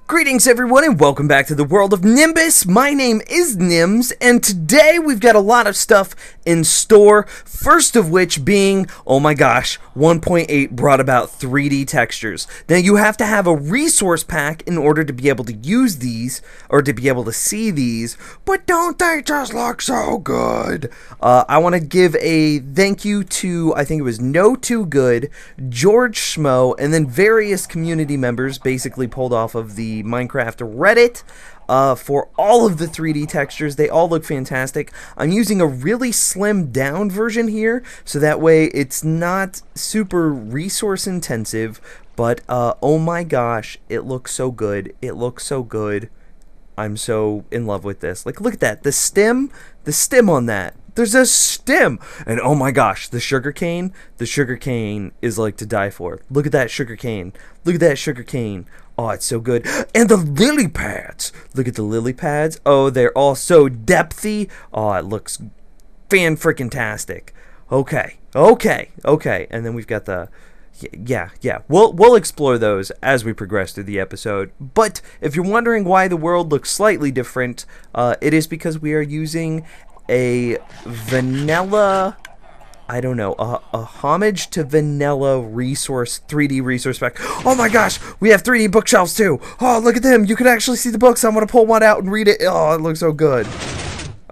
Greetings everyone and welcome back to the world of Nimbus. My name is Nims and today we've got a lot of stuff in store. First of which being, oh my gosh, 1.8 brought about 3D textures. Now you have to have a resource pack in order to be able to use these or to be able to see these, but don't they just look so good? I want to give a thank you to, I think it was No Too Good, George Schmo, and then various community members basically pulled off of the Minecraft Reddit for all of the 3D textures. They all look fantastic. I'm using a really slimmed down version here, so that way it's not super resource intensive, but oh my gosh, it looks so good. It looks so good. I'm so in love with this. Like, look at that. The stem on that. There's a stem, and oh my gosh, the sugarcane is like to die for. Look at that sugarcane. Look at that sugarcane. Oh, it's so good. And the lily pads. Look at the lily pads. Oh, they're all so depthy. Oh, it looks fan-freaking-tastic. Okay. And then we've got the... Yeah. We'll explore those as we progress through the episode. But if you're wondering why the world looks slightly different, it is because we are using a vanilla... I don't know, a homage to vanilla resource, 3D resource pack. Oh my gosh, we have 3D bookshelves too. Oh, look at them. You can actually see the books. I'm going to pull one out and read it. Oh, it looks so good.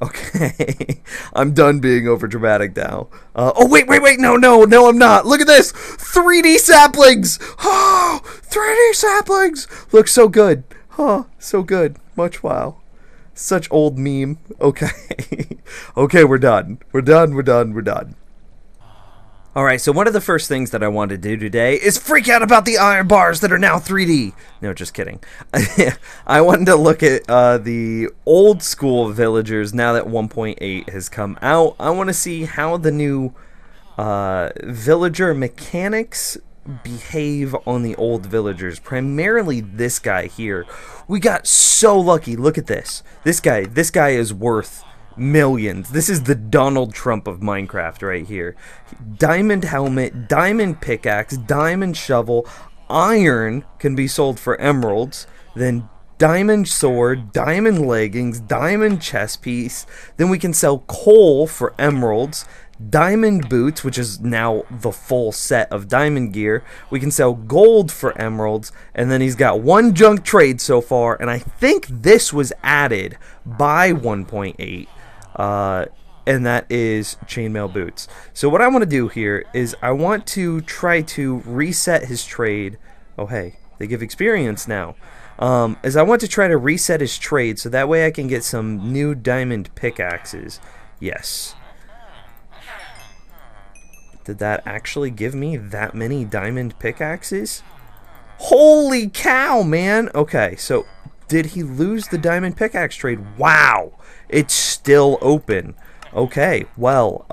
Okay, I'm done being over dramatic now. Oh, wait, no, I'm not. Look at this. 3D saplings. Oh, 3D saplings. Looks so good. Oh, so good. Much wow. Such old meme. Okay. Okay, we're done. We're done. Alright, so one of the first things that I wanted to do today is freak out about the iron bars that are now 3D. No, just kidding. I wanted to look at the old school villagers now that 1.8 has come out. I want to see how the new villager mechanics behave on the old villagers. Primarily this guy here. We got so lucky. Look at this. This guy is worth millions. This is the Donald Trump of Minecraft right here. Diamond helmet, diamond pickaxe, diamond shovel, iron can be sold for emeralds, then diamond sword, diamond leggings, diamond chest piece, then we can sell coal for emeralds, diamond boots, which is now the full set of diamond gear. We can sell gold for emeralds, and then he's got one junk trade so far, and I think this was added by 1.8. And that is chainmail boots. So what I want to do here is I want to try to reset his trade. Oh hey, they give experience now. As I want to try to reset his trade so that way I can get some new diamond pickaxes. Yes. Did that actually give me that many diamond pickaxes? Holy cow, man! Okay, so did he lose the diamond pickaxe trade? Wow! It's still open. Okay, well,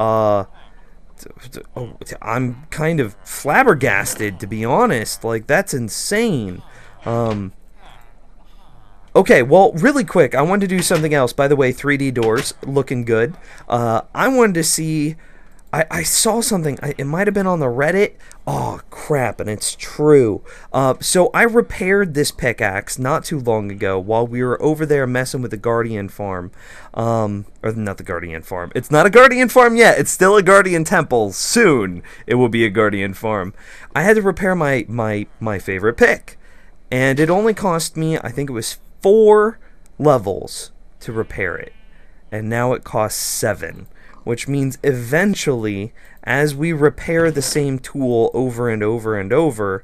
I'm kind of flabbergasted, to be honest. Like, that's insane. Okay, well, really quick, I wanted to do something else. By the way, 3D doors, looking good. I wanted to see... I saw something. It might have been on the Reddit. Oh, crap, and it's true. So I repaired this pickaxe not too long ago while we were over there messing with the Guardian Farm. Or not the Guardian Farm. It's not a Guardian Farm yet. It's still a Guardian Temple. Soon it will be a Guardian Farm. I had to repair my favorite pick. And it only cost me, I think it was 4 levels to repair it. And now it costs 7. Which means eventually, as we repair the same tool over and over and over,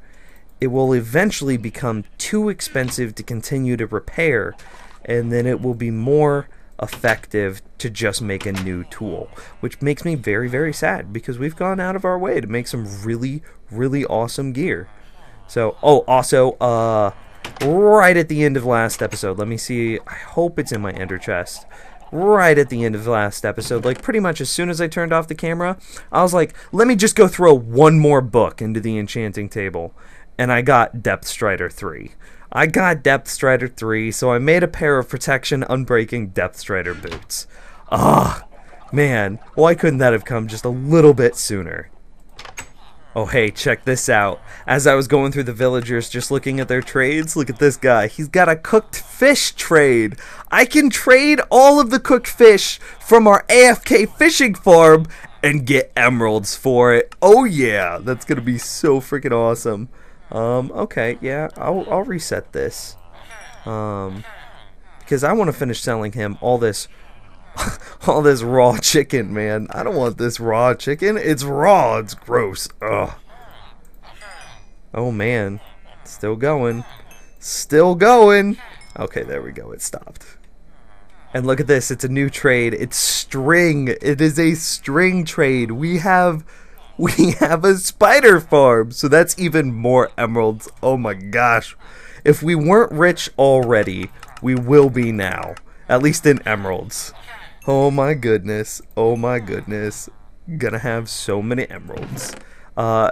it will eventually become too expensive to continue to repair, and then it will be more effective to just make a new tool, which makes me very, very sad, because we've gone out of our way to make some really, really awesome gear. So, oh, also, right at the end of last episode, let me see, I hope it's in my ender chest. Right at the end of the last episode, like pretty much as soon as I turned off the camera, I was like, let me just go throw one more book into the enchanting table. And I got Depth Strider 3. So I made a pair of Protection Unbreaking Depth Strider boots. Ah, man, why couldn't that have come just a little bit sooner? Oh, hey, check this out. As I was going through the villagers just looking at their trades, look at this guy. He's got a cooked fish trade. I can trade all of the cooked fish from our AFK fishing farm and get emeralds for it. Oh, yeah. That's going to be so freaking awesome. Okay, yeah, I'll reset this. Because I want to finish selling him all this all this raw chicken, man. I don't want this raw chicken. It's raw. It's gross. Ugh. Oh, man. Still going. Still going. Okay, there we go. It stopped. And look at this. It's a new trade. It's string. It is a string trade. We have a spider farm. So that's even more emeralds. Oh, my gosh. If we weren't rich already, we will be now. At least in emeralds. Oh my goodness. Oh my goodness. Gonna have so many emeralds.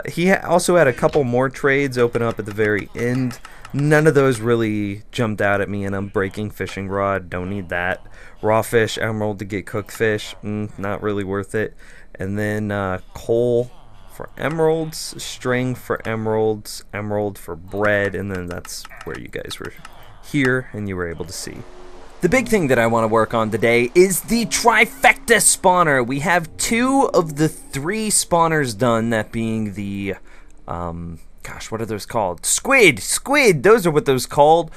He also had a couple more trades open up at the very end. None of those really jumped out at me, and I'm breaking fishing rod. Don't need that. Raw fish, emerald to get cooked fish. Not really worth it. And then coal for emeralds, string for emeralds, emerald for bread, and then that's where you guys were here and you were able to see. The big thing that I want to work on today is the Trifecta spawner. We have 2 of the 3 spawners done, that being the, gosh, what are those called? Squid! Squid! Those are what those called.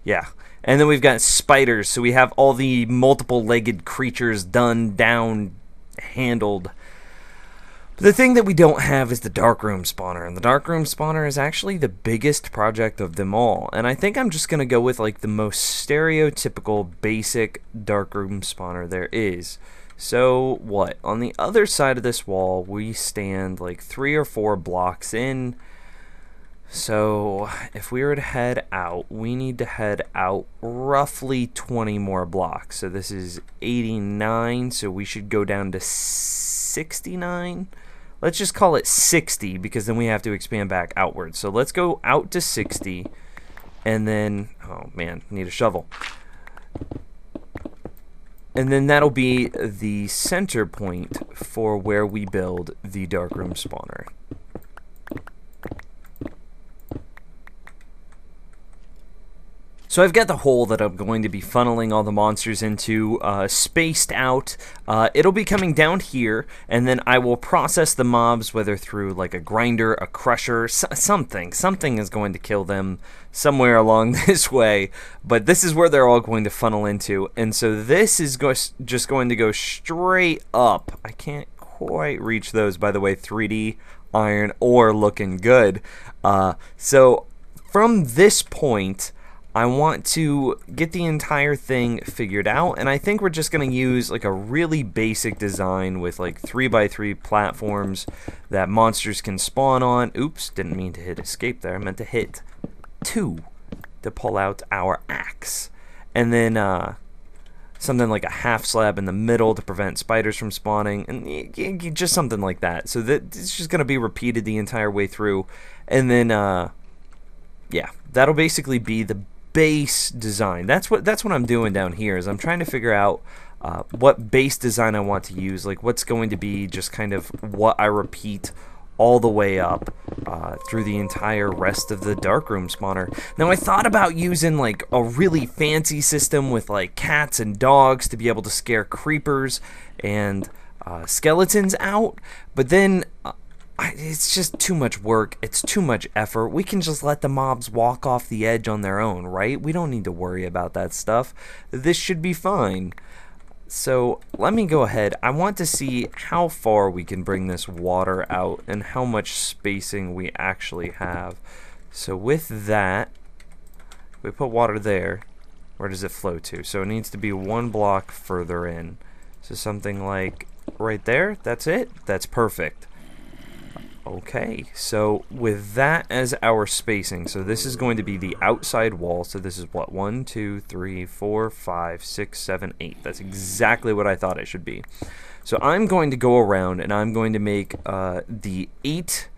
Yeah. And then we've got spiders, so we have all the multiple-legged creatures done, down, handled. But the thing that we don't have is the Darkroom spawner, and the Darkroom spawner is actually the biggest project of them all, and I think I'm just going to go with like the most stereotypical basic Darkroom spawner there is. So what? On the other side of this wall we stand like 3 or 4 blocks in, so if we were to head out, we need to head out roughly 20 more blocks. So this is 89, so we should go down to 69. Let's just call it 60, because then we have to expand back outwards. So let's go out to 60, and then, oh man, need a shovel. And then that'll be the center point for where we build the Darkroom spawner. So I've got the hole that I'm going to be funneling all the monsters into spaced out. It'll be coming down here, and then I will process the mobs, whether through like a grinder, a crusher, something. Something is going to kill them somewhere along this way, but this is where they're all going to funnel into. And so this is just going to go straight up. I can't quite reach those, by the way, 3D iron ore looking good. So from this point, I want to get the entire thing figured out, and I think we're just going to use like a really basic design with like 3x3 platforms that monsters can spawn on. Oops, didn't mean to hit escape there. I meant to hit 2 to pull out our axe. And then something like a half slab in the middle to prevent spiders from spawning, and just something like that. So that it's just going to be repeated the entire way through. And then, yeah, that'll basically be the base design. That's what I'm doing down here, is I'm trying to figure out what base design I want to use, like what's going to be just kind of what I repeat all the way up through the entire rest of the Darkroom spawner. Now I thought about using like a really fancy system with like cats and dogs to be able to scare creepers and skeletons out, but then it's just too much work. It's too much effort. We can just let the mobs walk off the edge on their own, right? We don't need to worry about that stuff. This should be fine. So let me go ahead. I want to see how far we can bring this water out and how much spacing we actually have. So with that, if we put water there, where does it flow to? So it needs to be 1 block further in. So something like right there. That's it. That's perfect. Okay, so with that as our spacing, so this is going to be the outside wall. So this is what, 1, 2, 3, 4, 5, 6, 7, 8. That's exactly what I thought it should be. So I'm going to go around and I'm going to make the 8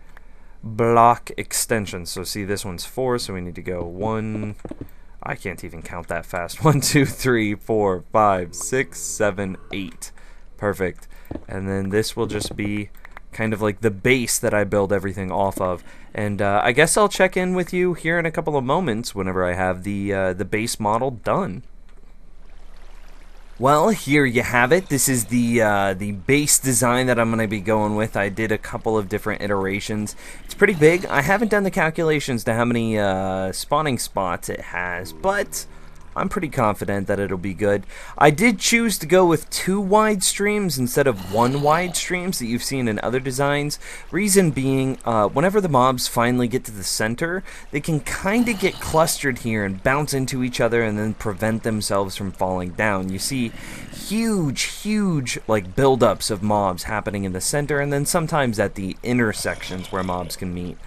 block extension. So see, this one's 4, so we need to go 1. I can't even count that fast. 1, 2, 3, 4, 5, 6, 7, 8. Perfect. And then this will just be kind of like the base that I build everything off of. And I guess I'll check in with you here in a couple of moments whenever I have the base model done. Well, here you have it. This is the base design that I'm going to be going with. I did a couple of different iterations. It's pretty big. I haven't done the calculations to how many spawning spots it has, but I'm pretty confident that it'll be good. I did choose to go with 2 wide streams instead of 1 wide streams that you've seen in other designs. Reason being, whenever the mobs finally get to the center, they can kind of get clustered here and bounce into each other and then prevent themselves from falling down. You see huge like buildups of mobs happening in the center, and then sometimes at the intersections where mobs can meet.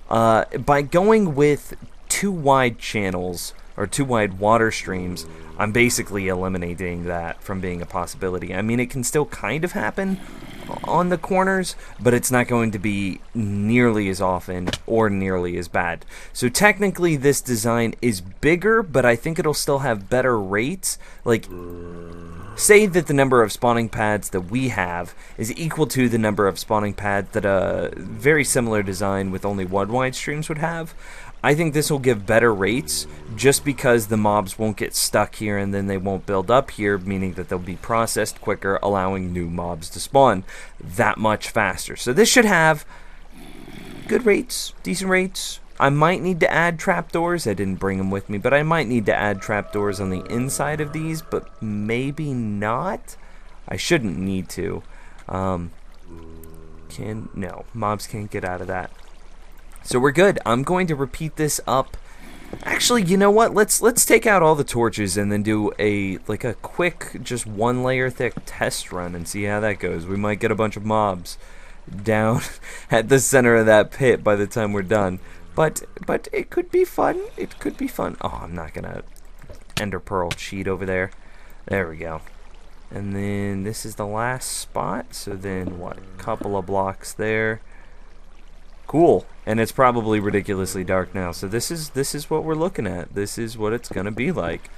By going with 2 wide channels, or 2 wide water streams, I'm basically eliminating that from being a possibility. I mean, it can still kind of happen on the corners, but it's not going to be nearly as often or nearly as bad. So technically this design is bigger, but I think it'll still have better rates. Like, say that the number of spawning pads that we have is equal to the number of spawning pads that a very similar design with only 1 wide streams would have. I think this will give better rates just because the mobs won't get stuck here and then they won't build up here, meaning that they'll be processed quicker, allowing new mobs to spawn that much faster. So this should have good rates, decent rates. I might need to add trapdoors. I didn't bring them with me, but I might need to add trapdoors on the inside of these, but maybe not. I shouldn't need to. No, mobs can't get out of that. So we're good. I'm going to repeat this up. Actually, you know what? Let's take out all the torches and then do a quick, just 1 layer thick test run and see how that goes. We might get a bunch of mobs down at the center of that pit by the time we're done. But it could be fun. It could be fun. Oh, I'm not gonna Ender Pearl cheat over there. There we go. And then this is the last spot. So then what? Couple of blocks there. Cool. And it's probably ridiculously dark now. So this is what we're looking at. This is what it's gonna be like.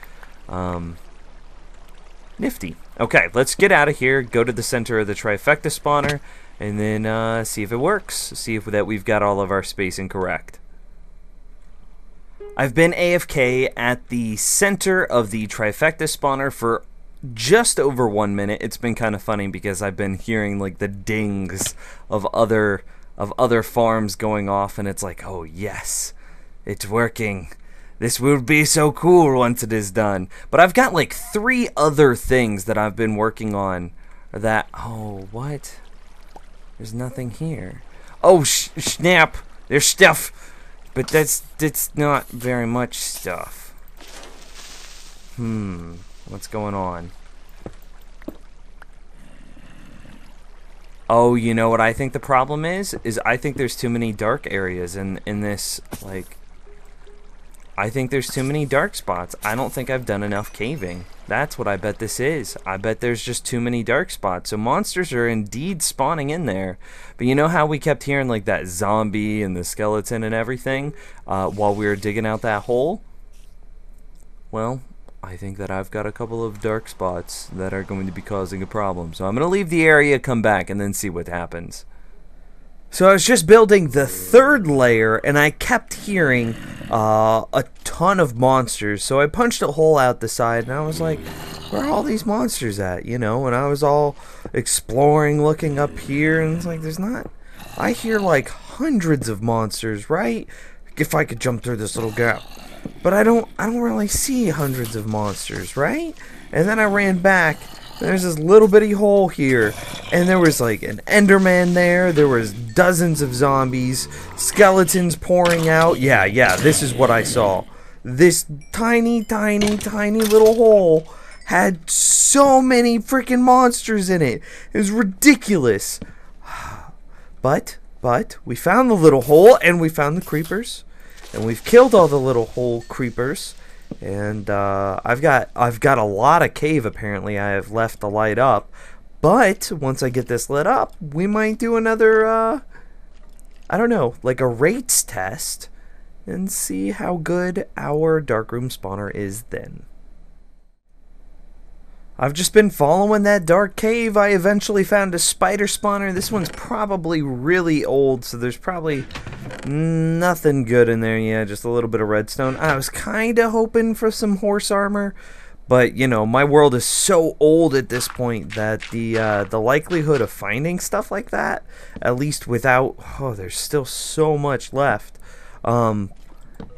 Nifty. Okay, let's get out of here. Go to the center of the Trifecta spawner, and then see if it works. See if that we've got all of our spacing correct. I've been AFK at the center of the Trifecta spawner for just over 1 minute. It's been kind of funny because I've been hearing like the dings of other farms going off, and it's like, oh yes, it's working. This will be so cool once it is done. But I've got like 3 other things that I've been working on that, oh, what? There's nothing here. Oh, snap, there's stuff. But that's not very much stuff. What's going on? Oh, you know what I think the problem is I think there's too many dark areas in this, like, I think there's too many dark spots. I don't think I've done enough caving. That's what I bet this is. I bet there's just too many dark spots. So monsters are indeed spawning in there. But you know how we kept hearing like that zombie and the skeleton and everything while we were digging out that hole? Well, I think that I've got a couple of dark spots that are going to be causing a problem. So I'm going to leave the area, come back, and then see what happens. So I was just building the 3rd layer, and I kept hearing a ton of monsters. So I punched a hole out the side, and I was like, where are all these monsters at? You know, and I was all exploring, looking up here, and it's like, there's not... I hear like hundreds of monsters, right? If I could jump through this little gap. But I don't really see hundreds of monsters, right? And then I ran back. There's this little bitty hole here, and there was like an Enderman there. There was dozens of zombies, skeletons pouring out. Yeah, this is what I saw. This tiny little hole had so many freaking monsters in it. It was ridiculous. But we found the little hole, and we found the creepers, and we've killed all the little hole creepers. And I've got a lot of cave. Apparently I have left the light up, but once I get this lit up, we might do another I don't know, like a rates test and see how good our darkroom spawner is then. I've just been following that dark cave. I eventually found a spider spawner. This one's probably really old, so there's probably nothing good in there. Yeah, just a little bit of redstone. I was kind of hoping for some horse armor, but you know, my world is so old at this point that the likelihood of finding stuff like that, at least without, oh, there's still so much left,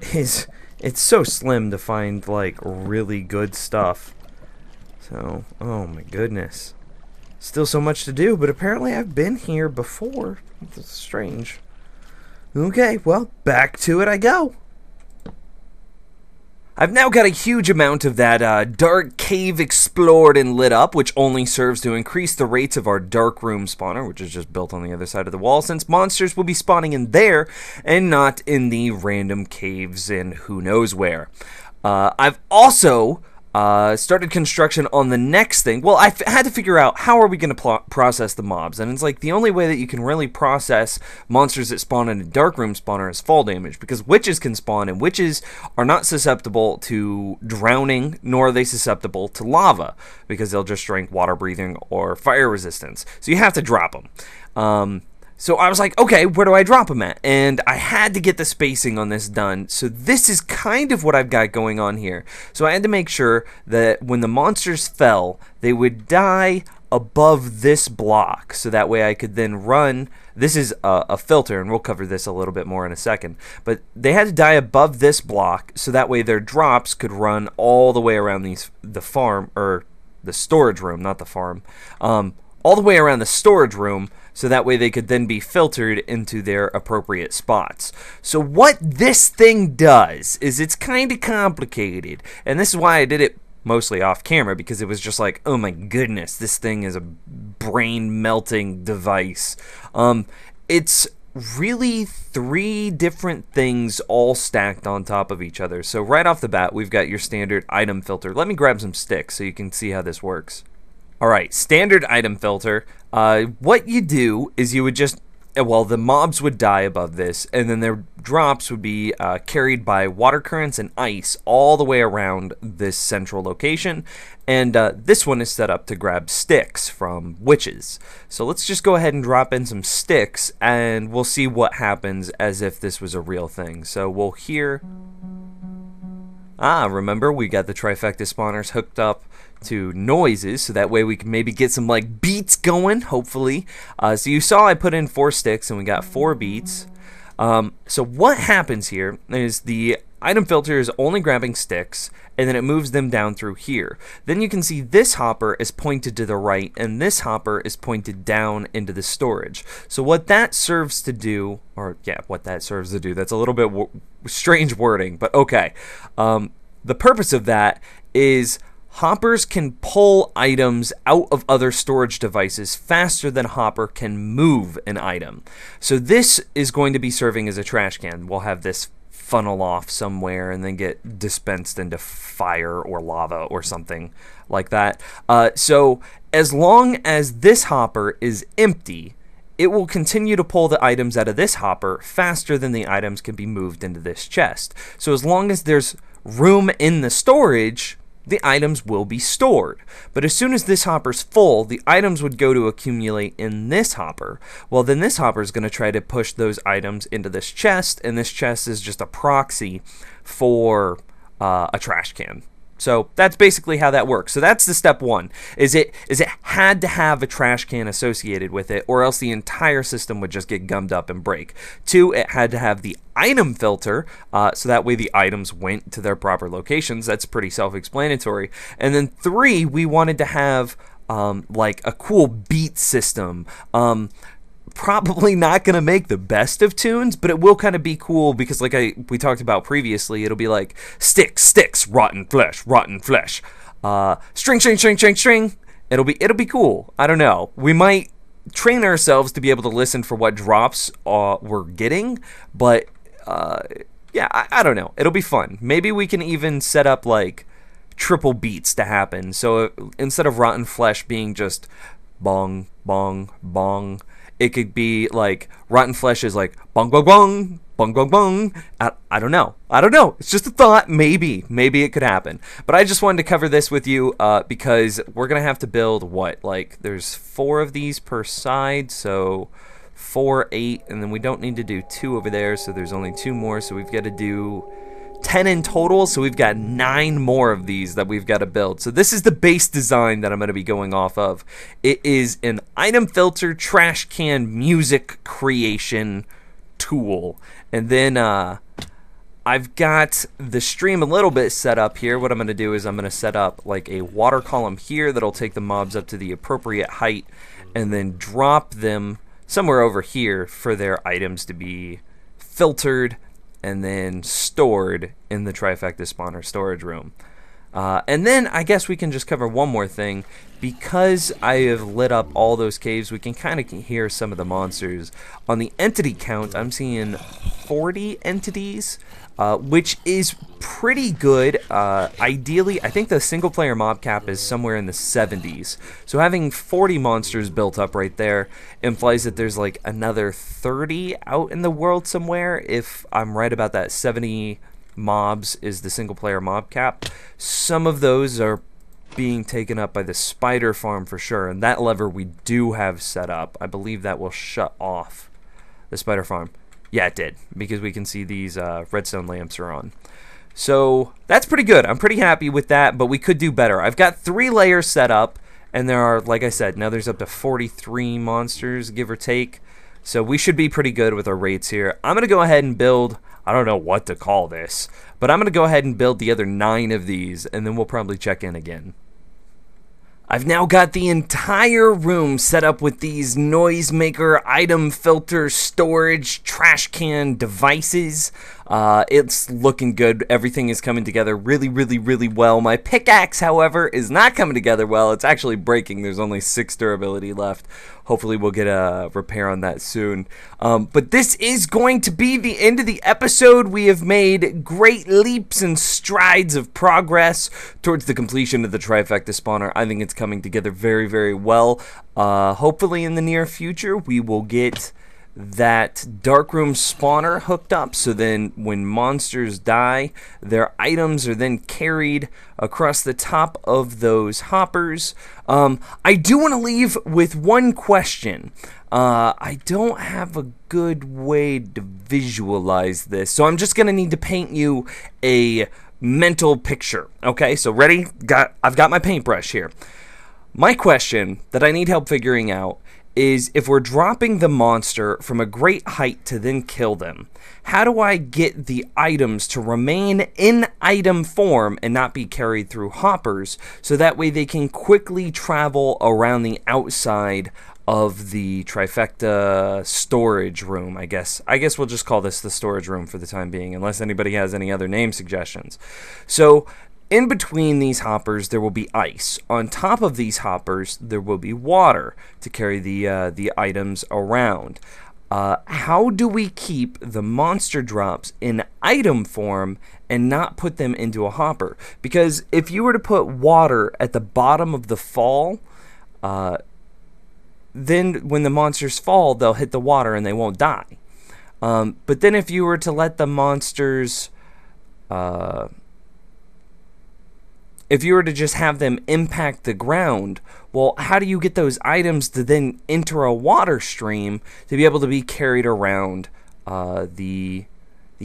it's so slim to find like really good stuff. So, oh my goodness. Still so much to do, but apparently I've been here before. That's strange. Okay, well, back to it I go. I've now got a huge amount of that dark cave explored and lit up, which only serves to increase the rates of our Darkroom spawner, which is just built on the other side of the wall, since monsters will be spawning in there and not in the random caves in who knows where. I've also started construction on the next thing. Well, I had to figure out how are we going to process the mobs, and it's like the only way that you can really process monsters that spawn in a Darkroom spawner is fall damage, because witches can spawn, and witches are not susceptible to drowning, nor are they susceptible to lava, because they'll just drink water breathing or fire resistance. So you have to drop them. So I was like, okay, where do I drop them at? And I had to get the spacing on this done. So this is kind of what I've got going on here. So I had to make sure that when the monsters fell, they would die above this block. So that way I could then run. This is a filter, and we'll cover this a little bit more in a second. But they had to die above this block, so that way their drops could run all the way around the farm, or the storage room, not the farm. All the way around the storage room, so that way they could then be filtered into their appropriate spots. So what this thing does is it's kind of complicated, and this is why I did it mostly off camera, because it was just like, oh my goodness, this thing is a brain melting device. It's really 3 different things all stacked on top of each other. So right off the bat, we've got your standard item filter. Let me grab some sticks so you can see how this works. Alright, standard item filter. What you do is you would just, well, the mobs would die above this, and then their drops would be carried by water currents and ice all the way around this central location. And this one is set up to grab sticks from witches. So let's just go ahead and drop in some sticks, and we'll see what happens as if this was a real thing. So we'll hear... remember, we got the Trifecta spawners hooked up to noises, so that way we can maybe get some like beats going, hopefully. So you saw I put in 4 sticks and we got 4 beats. So what happens here is the item filter is only grabbing sticks, and then it moves them down through here. Then you can see this hopper is pointed to the right, and this hopper is pointed down into the storage. So what that serves to do, or yeah, what that serves to do, that's a little bit strange wording, but okay. The purpose of that is hoppers can pull items out of other storage devices faster than a hopper can move an item. So this is going to be serving as a trash can. We'll have this funnel off somewhere and then get dispensed into fire or lava or something like that. So as long as this hopper is empty, it will continue to pull the items out of this hopper faster than the items can be moved into this chest. So as long as there's room in the storage, the items will be stored. But as soon as this hopper's full, the items would go to accumulate in this hopper. Well, then this hopper is going to try to push those items into this chest, and this chest is just a proxy for a trash can. So that's basically how that works. So that's the step 1. Is it had to have a trash can associated with it, or else the entire system would just get gummed up and break. 2, it had to have the item filter, so that way the items went to their proper locations. That's pretty self-explanatory. And then 3, we wanted to have like a cool beat system. Probably not going to make the best of tunes, but it will kind of be cool, because like we talked about previously, it'll be like sticks, sticks, rotten flesh, string, string, string, string, string. It'll be cool. I don't know. We might train ourselves to be able to listen for what drops we're getting, but yeah, I don't know. It'll be fun. Maybe we can even set up like triple beats to happen. So instead of rotten flesh being just bong, bong, bong, it could be like rotten flesh is like bong, bong, bong, Bung, bung, bung. I don't know. I don't know. It's just a thought. Maybe it could happen. But I just wanted to cover this with you because we're going to have to build what? Like, there's 4 of these per side, so 4, 8, and then we don't need to do 2 over there, so there's only 2 more, so we've got to do 10 in total, so we've got 9 more of these that we've got to build. So this is the base design that I'm going to be going off of. It is an item filter trash can music creation tool. And then I've got the stream a little bit set up here. What I'm going to do is I'm going to set up like a water column here that'll take the mobs up to the appropriate height and then drop them somewhere over here for their items to be filtered and then stored in the Trifecta spawner storage room. And then I guess we can just cover one more thing. Because I have lit up all those caves, we can kind of hear some of the monsters. On the entity count, I'm seeing 40 entities, which is pretty good. Ideally, I think the single player mob cap is somewhere in the 70s. So having 40 monsters built up right there implies that there's like another 30 out in the world somewhere. If I'm right about that, 70 mobs is the single player mob cap. Some of those are being taken up by the spider farm for sure, and that lever we do have set up. I believe that will shut off the spider farm. Yeah, it did, because we can see these redstone lamps are on. So that's pretty good. I'm pretty happy with that, but we could do better. I've got 3 layers set up, and there are, like I said, now there's up to 43 monsters, give or take. So we should be pretty good with our rates here. I'm going to go ahead and build, I don't know what to call this, but I'm going to go ahead and build the other 9 of these, and then we'll probably check in again. I've now got the entire room set up with these noisemaker, item filter, storage, trash can devices. It's looking good. Everything is coming together really, really, really well. My pickaxe, however, is not coming together well. It's actually breaking. There's only 6 durability left. Hopefully we'll get a repair on that soon. But this is going to be the end of the episode. We have made great leaps and strides of progress towards the completion of the Trifecta spawner. I think it's coming together very, very well. Hopefully in the near future we will get that Darkroom spawner hooked up, so then when monsters die, their items are then carried across the top of those hoppers. I do want to leave with one question. I don't have a good way to visualize this, so I'm just going to need to paint you a mental picture. Okay, so ready? I've got my paintbrush here. My question that I need help figuring out is, if we're dropping the monster from a great height to then kill them, how do I get the items to remain in item form and not be carried through hoppers, so that way they can quickly travel around the outside of the Trifecta storage room, I guess. We'll just call this the storage room for the time being, unless anybody has any other name suggestions. So in between these hoppers, there will be ice. On top of these hoppers, there will be water to carry the items around. How do we keep the monster drops in item form and not put them into a hopper? Because if you were to put water at the bottom of the fall, then when the monsters fall, they'll hit the water and they won't die. But then if you were to let the monsters... if you were to just have them impact the ground, well, how do you get those items to then enter a water stream to be able to be carried around the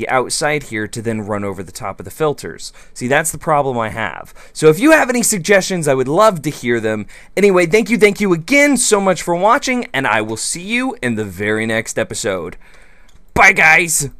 outside here to then run over the top of the filters? See, that's the problem I have. So if you have any suggestions, I would love to hear them. Anyway, thank you again so much for watching, and I will see you in the very next episode. Bye, guys!